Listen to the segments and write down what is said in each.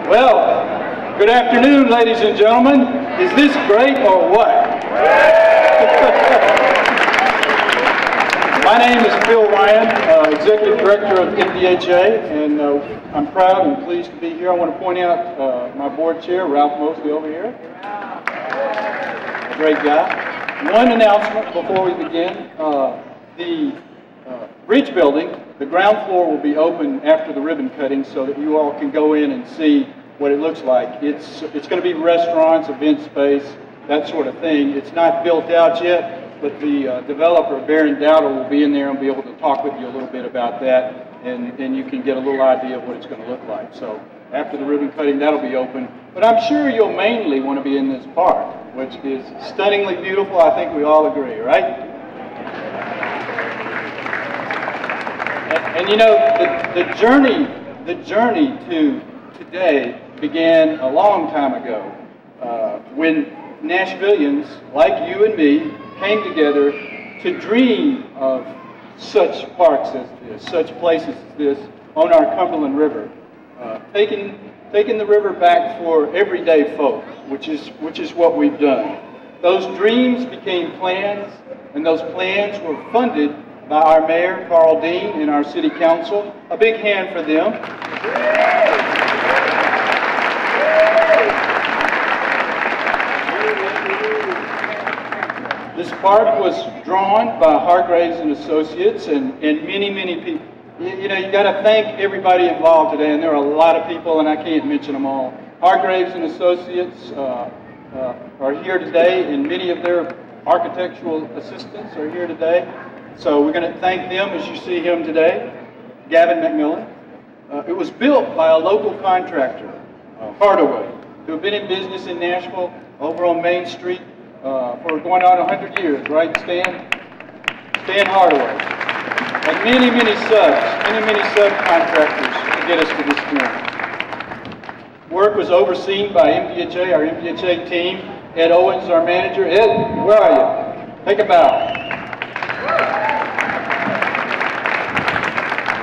Well, good afternoon, ladies and gentlemen. Is this great or what? My name is Phil Ryan, Executive Director of MDHA, and I'm proud and pleased to be here. I want to point out my board chair, Ralph Mosley, over here. A great guy. One announcement before we begin. The bridge building, the ground floor will be open after the ribbon cutting so that you all can go in and see what it looks like. It's going to be restaurants, event space, that sort of thing. It's not built out yet, but the developer, Baron Dowdle, will be in there and be able to talk with you a little bit about that, and you can get a little idea of what it's going to look like. So after the ribbon cutting, that'll be open. But I'm sure you'll mainly want to be in this park, which is stunningly beautiful. I think we all agree, right? And you know, the journey to today began a long time ago when Nashvillians like you and me came together to dream of such parks as this, such places as this on our Cumberland River, taking the river back for everyday folk, which is what we've done. Those dreams became plans, and those plans were funded by our Mayor, Carl Dean, and our City Council. A big hand for them. This park was drawn by Hargraves and Associates and many, many people. You know, you got to thank everybody involved today, and there are a lot of people, and I can't mention them all. Hargraves and Associates are here today, and many of their architectural assistants are here today. So we're going to thank them as you see him today, Gavin McMillan. It was built by a local contractor, Hardaway, who have been in business in Nashville over on Main Street for going on 100 years, right, Stan? Stan Hardaway. And many, many subcontractors to get us to this point. Work was overseen by MDHA, our MDHA team. Ed Owens, our manager. Ed, where are you? Take a bow.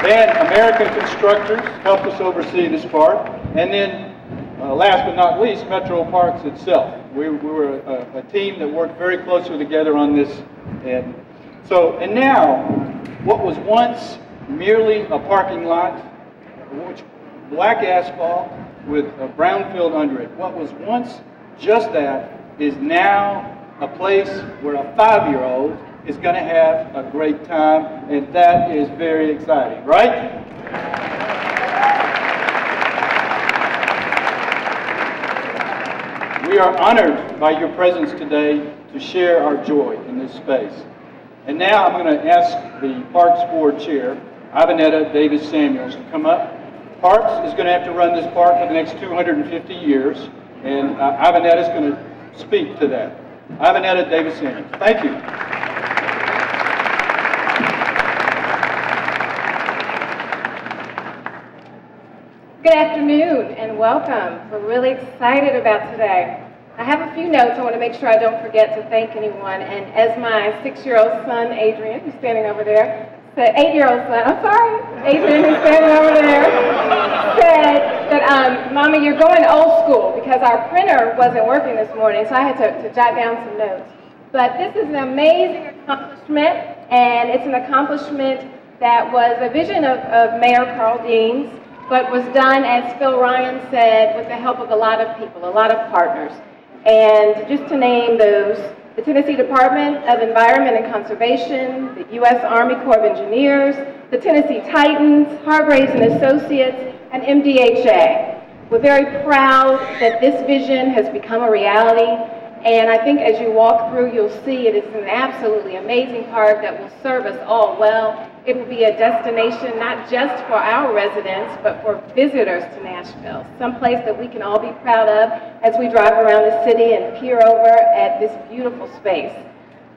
Then American Constructors helped us oversee this park. And then, last but not least, Metro Parks itself. We were a team that worked very closely together on this. And now, what was once merely a parking lot, which black asphalt with a brown field under it, what was once just that is now a place where a 5-year-old is going to have a great time, and that is very exciting, right? We are honored by your presence today to share our joy in this space. And now I'm going to ask the Parks Board Chair, Ivanetta Davis Samuels, to come up. Parks is going to have to run this park for the next 250 years, and Ivanetta is going to speak to that. Ivanetta Davis Samuels. Thank you. Good afternoon and welcome. We're really excited about today. I have a few notes. I want to make sure I don't forget to thank anyone. And as my 6-year-old son, Adrian, who's standing over there, said, 8-year-old son, I'm sorry, Adrian, who's standing over there, said that, Mommy, you're going old school because our printer wasn't working this morning, so I had to jot down some notes. But this is an amazing accomplishment, and it's an accomplishment that was a vision of Mayor Carl Dean's, but was done, as Phil Ryan said, with the help of a lot of people, a lot of partners. And just to name those, the Tennessee Department of Environment and Conservation, the U.S. Army Corps of Engineers, the Tennessee Titans, Hargraves and Associates, and MDHA. We're very proud that this vision has become a reality. And I think as you walk through, you'll see it is an absolutely amazing park that will serve us all well. It will be a destination not just for our residents, but for visitors to Nashville, someplace that we can all be proud of as we drive around the city and peer over at this beautiful space.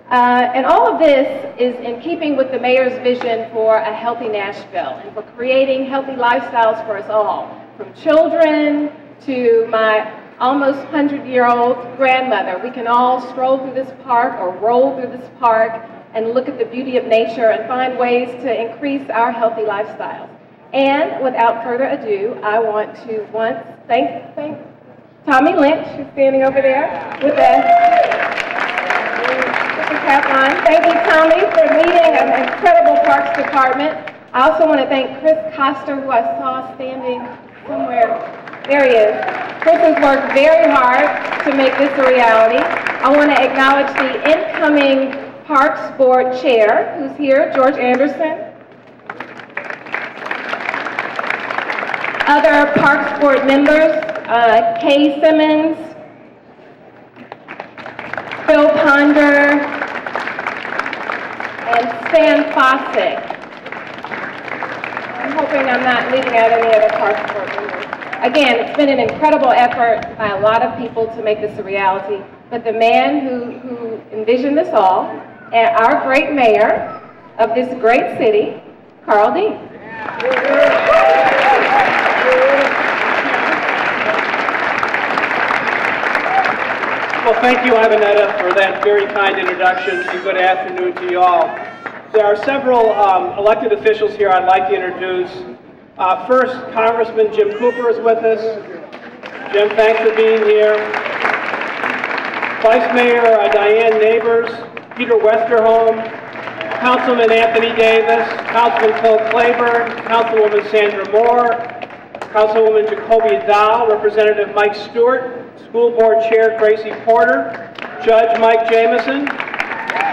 And all of this is in keeping with the mayor's vision for a healthy Nashville and for creating healthy lifestyles for us all, from children to my almost 100-year-old grandmother. We can all stroll through this park or roll through this park and look at the beauty of nature and find ways to increase our healthy lifestyles. And without further ado, I want to thank Tommy Lynch, who's standing over there with the cap on. Thank you, Tommy, for leading an incredible Parks Department. I also want to thank Chris Coster, who I saw standing somewhere. There he is. Chris has worked very hard to make this a reality. I want to acknowledge the incoming Parks Board Chair, who's here, George Anderson. Other Parks Board members, Kay Simmons, Phil Ponder, and Stan Fossick. I'm hoping I'm not leaving out any other Parks Board members. Again, it's been an incredible effort by a lot of people to make this a reality, but the man who envisioned this all, and our great mayor of this great city, Carl Dean. Well, thank you, Ivanetta, for that very kind introduction, and good afternoon to you all. There are several elected officials here I'd like to introduce. First, Congressman Jim Cooper is with us. Jim, thanks for being here. Vice Mayor Diane Neighbors, Peter Westerholm, Councilman Anthony Davis, Councilman Phil Claiborne, Councilwoman Sandra Moore, Councilwoman Jacoby Dow, Representative Mike Stewart, School Board Chair Gracie Porter, Judge Mike Jamieson,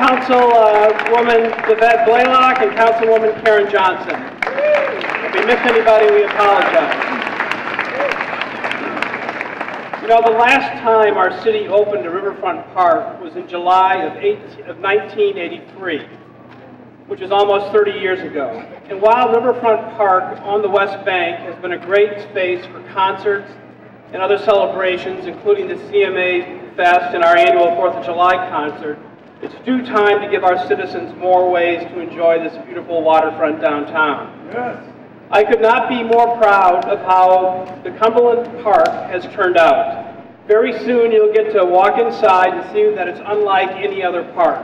Councilwoman Yvette Blaylock, and Councilwoman Karen Johnson. If we missed anybody, we apologize. You know, the last time our city opened a riverfront park was in July of 1983, which is almost 30 years ago. And while Riverfront Park on the West Bank has been a great space for concerts and other celebrations, including the CMA Fest and our annual 4th of July concert, it's due time to give our citizens more ways to enjoy this beautiful waterfront downtown. Yes. I could not be more proud of how the Cumberland Park has turned out. Very soon you'll get to walk inside and see that it's unlike any other park.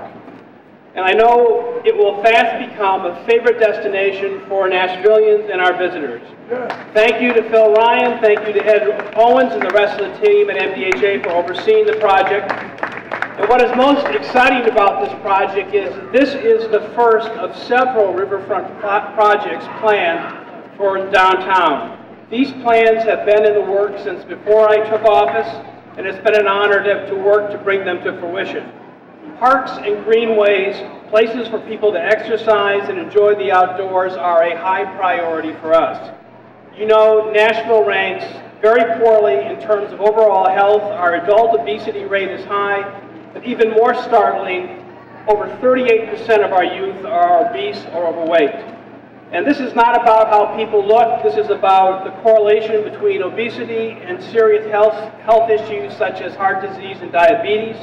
And I know it will fast become a favorite destination for Nashvillians and our visitors. Yeah. Thank you to Phil Ryan, thank you to Ed Owens and the rest of the team at MDHA for overseeing the project. And what is most exciting about this project is this is the first of several riverfront projects planned for downtown. These plans have been in the works since before I took office, and it's been an honor to work to bring them to fruition. Parks and greenways, places for people to exercise and enjoy the outdoors, are a high priority for us. You know, Nashville ranks very poorly in terms of overall health. Our adult obesity rate is high, but even more startling, over 38% of our youth are obese or overweight. And this is not about how people look, this is about the correlation between obesity and serious health issues such as heart disease and diabetes.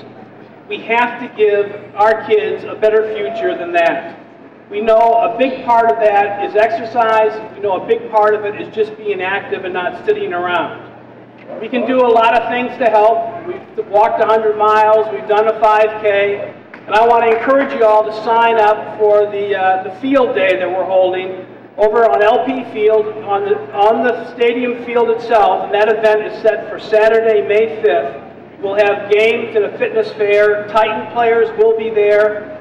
We have to give our kids a better future than that. We know a big part of that is exercise. We know a big part of it is just being active and not sitting around. We can do a lot of things to help. We've walked 100 miles, we've done a 5K, and I want to encourage you all to sign up for the field day that we're holding over on LP Field on the stadium field itself, and that event is set for Saturday, May 5th. We'll have games and a fitness fair. Titan players will be there.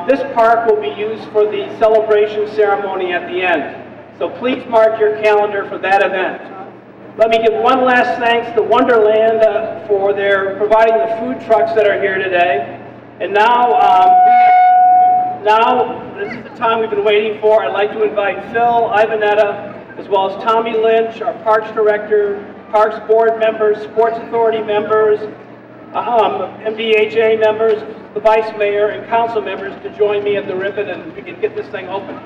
This park will be used for the celebration ceremony at the end. So please mark your calendar for that event. Let me give one last thanks to Wonderland for their providing the food trucks that are here today. And now this is the time we've been waiting for. I'd like to invite Phil, Ivanetta, as well as Tommy Lynch, our Parks Director, Parks Board members, Sports Authority members, MDHA members, the Vice Mayor, and Council members to join me at the ribbon, and we can get this thing open.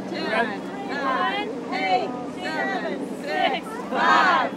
10, 9, 8, 7, 6, 5,